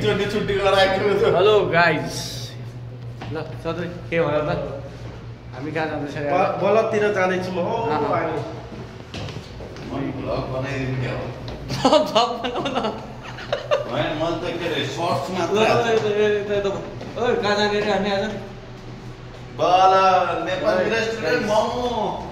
एकचोटि छुट्टी गराएको हेलो गाइज ल सधैँ के भयो त हामी कहाँ जाँदैछ बलतिर जाँदैछु म हो भ्लग बनाइदिनु क्या हो भ्लग बनाऊ न होइन मैले त के अरे सर्ट्स मात्र ओइ कहाँ जाने रे हामी आज बल नेपाली रेस्टुरेन्ट मोमो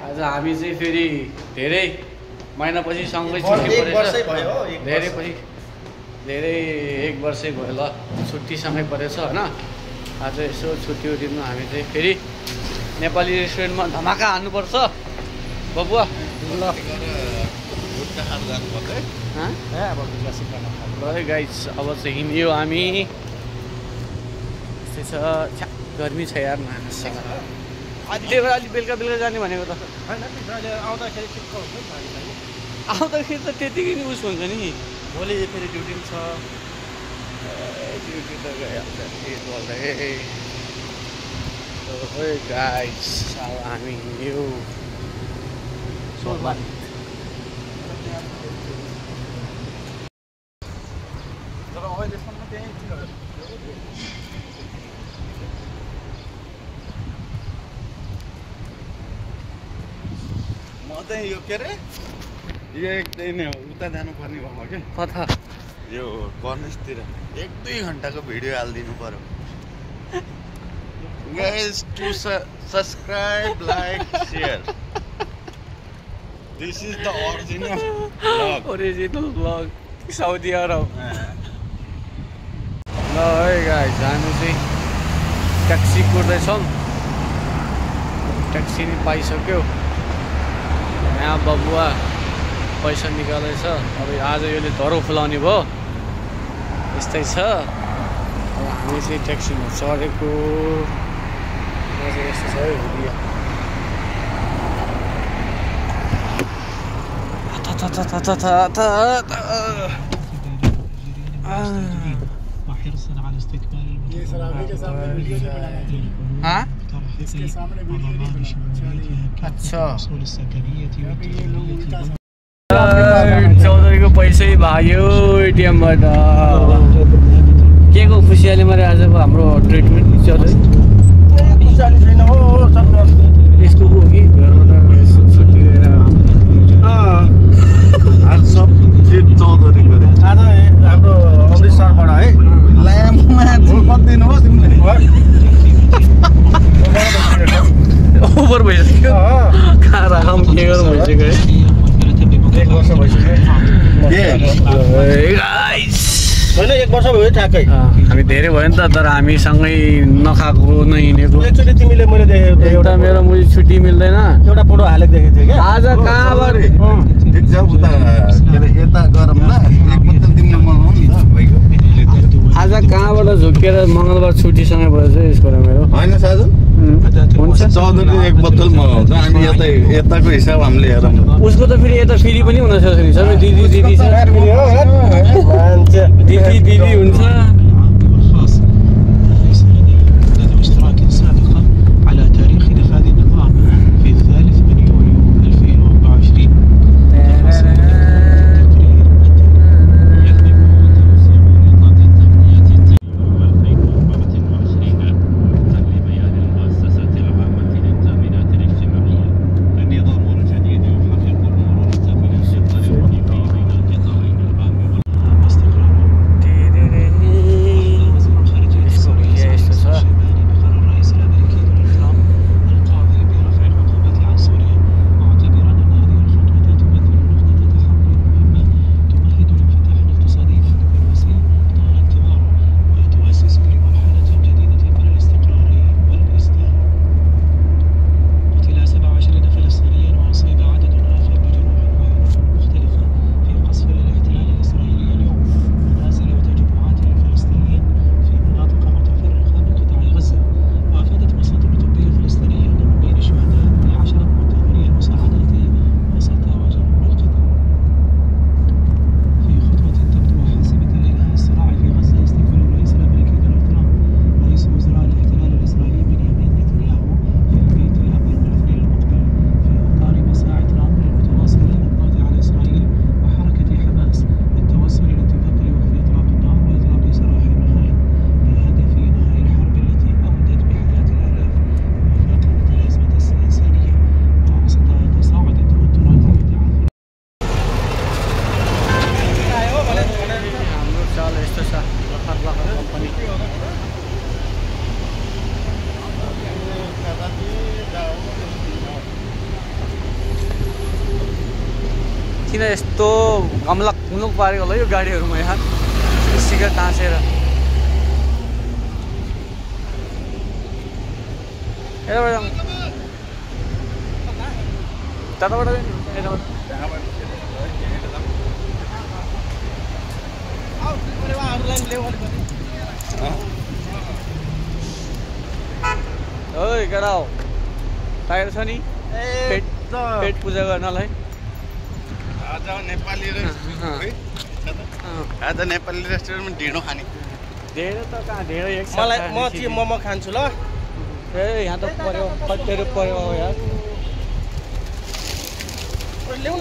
आज हामी चाहिँ फेरि धेरै महिनापछि सँगै छुट्टी परेछ धेरै एक वर्षै भयो ल छुट्टी सँगै परेछ होइन आज यसो छुट्टीको दिनमा हामी चाहिँ फेरि नेपाली रेस्टुरेन्टमा धमाका हान्नुपर्छ बबुवा ल गाइस अब चाहिँ हिँड्यो हामी त्यस्तै छ गर्मी छ यार त्यही भएर अलिक बेलुका जाने भनेको त आउँदाखेरि त त्यतिकै नि उस हुन्छ नि भोलि फेरि ड्युटी छ ड्युटी त गइहाल्छ गाइस अब हामी हिँड्यो म चाहिँ यो के अरे यो एकदिन उता जानुपर्ने भएको क्या कथा यो कर्नेसतिर 1-2 घन्टाको भिडियो हालिदिनु पर्यो guys to subscribe like share this is the original blog Saudi Arabia ल है गाइस हामी चाहिँ ट्याक्सी कुर्दैछौँ ट्याक्सी नि पाइसक्यो यहाँ बबुवा पैसा निकालेछ अब आज यसले धरो खुलाउने भयो यस्तै छ अब हामी चाहिँ ट्याक्सीमा चढेको यस्तो छ है हुलिया अच्छा चौधरीको पैसै भयो एटिएमबाट के को खुसियाली मारे आजको हाम्रो ट्रिटमेन्ट चौधरी यस्तो हो कि घरबाट छुट्टी लिएर आज सब ट्रिट चौधरी गरे आज हाम्रो अमृतसरबाट है ल्याम्पमा कतिदिनु हो तिमीले ओभर भइसक्यो कहाँ राखौँ के गरौँ भइसक्यो है 1 वर्ष भइसक्यो होइन 1 वर्ष भयो ठ्याक्कै हामी धेरै भयो नि त तर हामी सँगै नखाएको नहिँडेको एकचोटि तिमीले मैले देखेको एउटा मेरो मुझे छुट्टी मिल्दैन एउटा फोटो हालेको देखेको थिएँ क्या आज कहाँबाट ठिक छ उता के अरे यता गरौँ ल एक बोतल तिमीले मगाऊ नि त भाइको आज कहाँबाट झुकेर मङ्गलबार छुट्टीसँगै भयो चाहिँ यसको मेरो होइन साजु हुन्छ चौधरी 1 बोतल मगाउँछ हामी यताको हिसाब हामीले हेरौँ उसको त फेरि यता फेरि पनि हुन सक्छ नि सबै दिदी छ दिदी हुन्छ किन यस्तो गमलक मुलुक पारेको होला यो गाडीहरूमा यहाँ सिगरेट टाँसेर त्यताबाट ओइ केटा हो टायर छ नि पेट पूजा गर्नलाई आज नेपाली रेस्टुरेन्टमा ढिँडो खाने ढेँडो त कहाँ ढेँडो एक मलाई म चाहिँ मोमो खान्छु ल ए यहाँ त पर्यो कतिहरू पर्यो यार ल्याउ न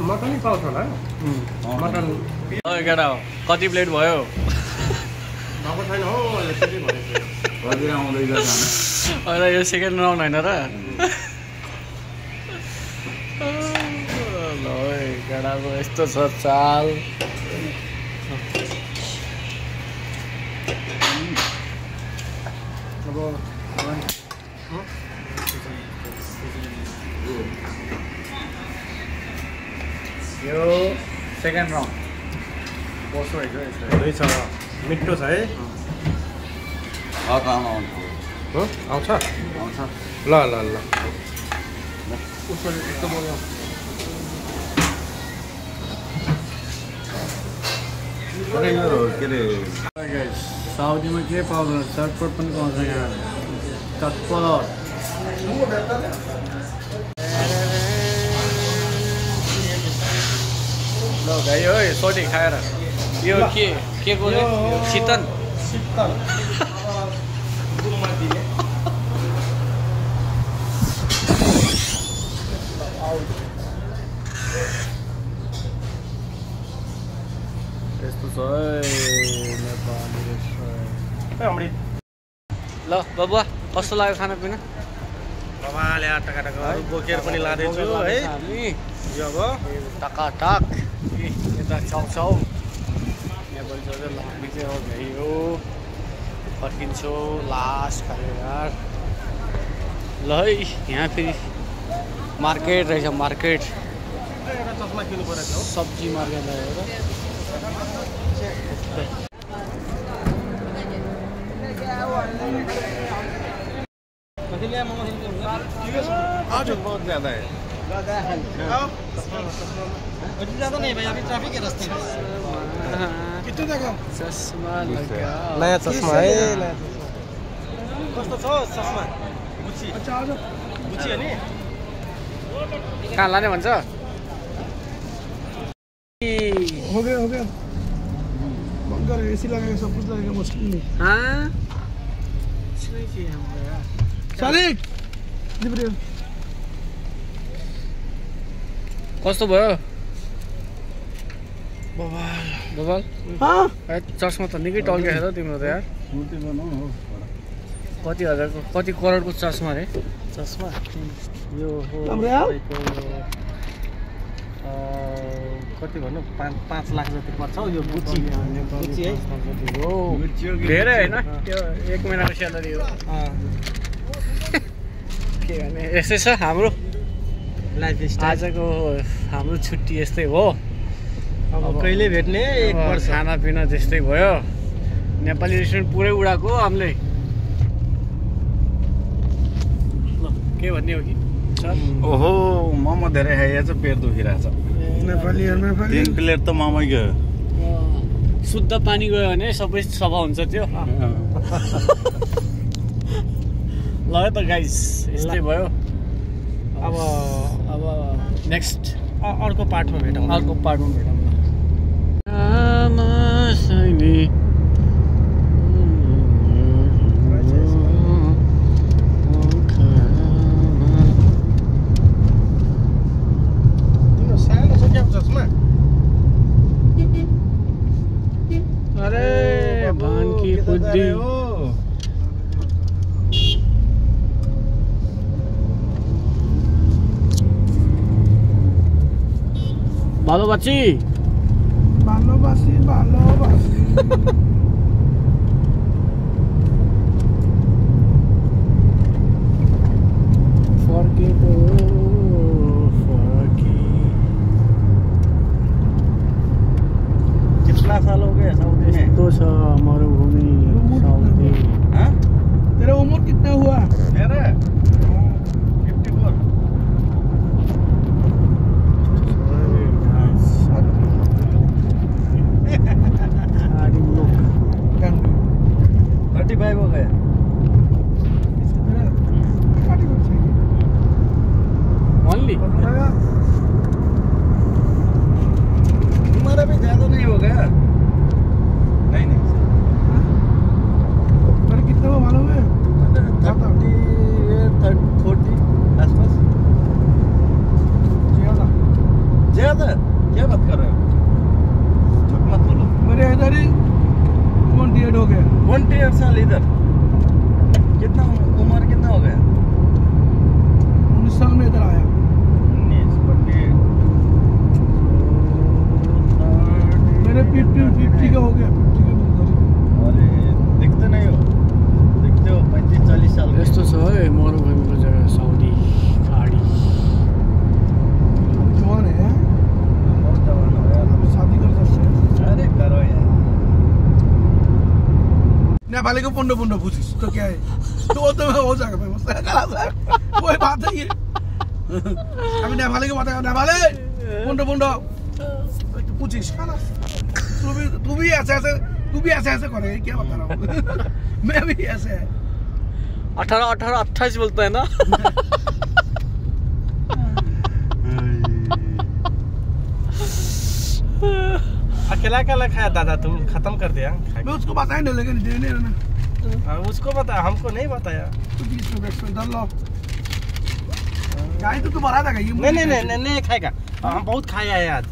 मटन पाउँछ होला मटन केटा हो कति प्लेट भयो भएको छैन हो अहिले त्यति भनेको कति आउँदै गर्छ अहिले यो सेकेन्ड राउन्ड होइन र ल केटाको यस्तो छ चाल अब यो सेकेन्ड राउन्ड कस्तो रहेछ छ मिठो छ है आउँछ ल ल ल के अरे साउदीमा के पाउँदैन चटपट पनि पाउँछ यहाँ चटपट ल भाइ हो सोटी खाएर यो के को शीतल यस्तो छ नेपाली ल बाबुवा कस्तो लाग्यो खानापिना बाबाले टकाटकहरू बोकेर पनि लाँदैछु है यो अब टकाटक यता चाउचाउ नेपाली चाहिँ लाग्ने चाहिँ हो भ्याइयो फर्किन्छु लास्ट खायो यार ल है यहाँ फेरि मार्केट रहेछ मार्केट एउटा चस्मा किन्नु परेको हो सब्जी मार्केट रहेछ आज बहुत ज्यादा है ज्यादा नहीं भाई अभी ट्रैफिक है रास्ते में कितने तक चस्मा लगा नयाँ चस्मा है कस्तो छ चस्मा गुच्ची अच्छा आज गुच्ची हो नि कहाँ लाने भन्छ हो गया बंद कर एसी लगाएगा सब कुछ लगेगा मुश्किल नहीं हाँ इसमें क्या है यार सादिक जिब्रिल कस्तो भयो बवाल बबाल हाँ चस्मा त निकै टल्केछ त तिम्रो त यार कति हजारको कति करोडको चस्मा रे चस्मा यो हो तपाईँको कति भन्नु 5 लाख जति पर्छ हौ यो गुच्ची है हो धेरै होइन त्यो 1 महिनाको स्यालेरी हो के भने यस्तै छ हाम्रो लाइफ स्टाइल आजको हाम्रो छुट्टी यस्तै हो अब कहिले भेट्ने एक वर्ष खानापिना त्यस्तै भयो नेपाली रेस्टुरेन्ट पुरै उडाएको हामीले ल के भन्ने हो कि ओहो मोमो धेरै खाइएछ पेट दुखिरहेछ नेपाली 3 प्लेट त मोमै गयो शुद्ध पानी गयो भने सबै सफा हुन्छ त्यो ल त गाइस यस्तै भयो अब नेक्स्ट अर्को पार्टमा भेटौँ छैनी तिम्रो सानो छ क्या चस्मा? अरे भानकी बुद्धि भालोबासी भालोबासी भालोबासी फर्केको फर्की कितना साल हो गए सऊदी में? यस्तो छ मरुभूमि साउदी हाँ? तेरा उम्र कितना हुआ? मेरा 54। साडी लोक 35 हो गए। ओन्ली तुम्हारा भी ज्यादा नहीं हो गया? नहीं नहीं कितना वो मालूम है? 40 आसपास। ज्यादा क्या बात कर रहे हो? झूठ मत बोलो। मेरे इधर ही 28 हो गया। 28 साल इधर। कितना उम्र कितना हो गया? 19 साल में इधर आया। 19 मेरे 50 का हो गया। 50 का मिलता है। अरे दिखते नहीं हो, दिखते हो 35-40 साल के। यस्तो छ है मरुभूमिको जग्गा साउदी खाडी जवान है बहुत जवान हो यार। अभी शादी कर सकते हैं। अरे करो यार। नेपाली को पुंडो पुंडो पूछिस तो क्या है? तो वो तो हो जाएगा भाई, बस कोई बात नहीं है। अभी नेपाली को बताया नेपाली पुंडो पुंडो पूछिस तू भी ऐसे ऐसे करेगा क्या बता रहा हूँ। मैं भी ऐसे है 18 18 28 बोलता है ना अकेला अकेला खाया दादा, तुम खत्म कर दिया मैं उसको बताया नहीं लेकिन देने ना उसको बताया, हमको नहीं बताया। तो 20 रुपए एक्स्ट्रा डाल लो गाय तो तू बना देगा ये नहीं खाएगा। हम बहुत खाया है आज,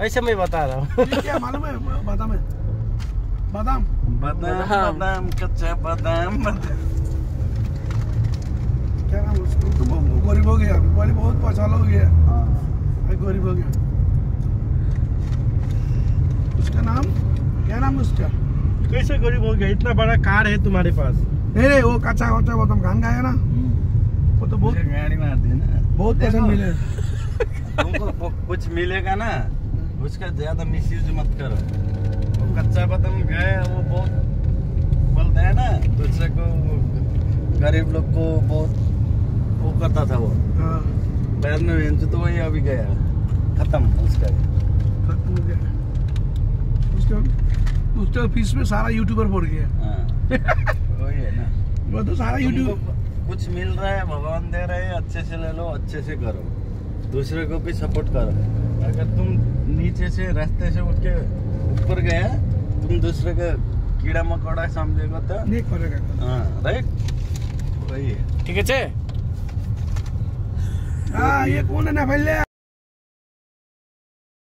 ऐसे मैं बता रहा हूँ। ये क्या मालूम है? बादाम है, बादाम बादाम कच्चा बादाम। क्या नाम उसको? तो गरीब हो गया, पहले बहुत पैसा हो गया, गरीब हो गया। उसका नाम क्या नाम उसका? कैसे गरीब हो गया? इतना बड़ा कार है तुम्हारे पास। नहीं वो कच्चा बादाम खान खाया ना, वो तो बहुत गाड़ी मार दी ना। बहुत पैसा मिले। तुमको कुछ मिलेगा ना, उसका ज्यादा मिसयूज मत करो। वो कच्चा बादाम गए, वो बहुत बोलते हैं ना दूसरे को, गरीब लोग को बहुत वो करता था वो। हाँ बाद में बेंच तो वही अभी गया, खत्म उसका। खत्म हो गया उसका फीस में सारा यूट्यूबर पड़ गया। हाँ वही है ना, वो तो सारा यूट्यूब। तुमको कुछ मिल रहा है, भगवान दे रहे हैं, अच्छे से ले लो, अच्छे से करो, दूसरे को भी सपोर्ट करो। अगर तुम नीचे से रास्ते से उठ के ऊपर गया, तुम दूसरे का कीड़ा मकोड़ा समझेगा तो नहीं करेगा। हाँ राइट, वही है। ठीक है हाँ ये कौन है ना पहले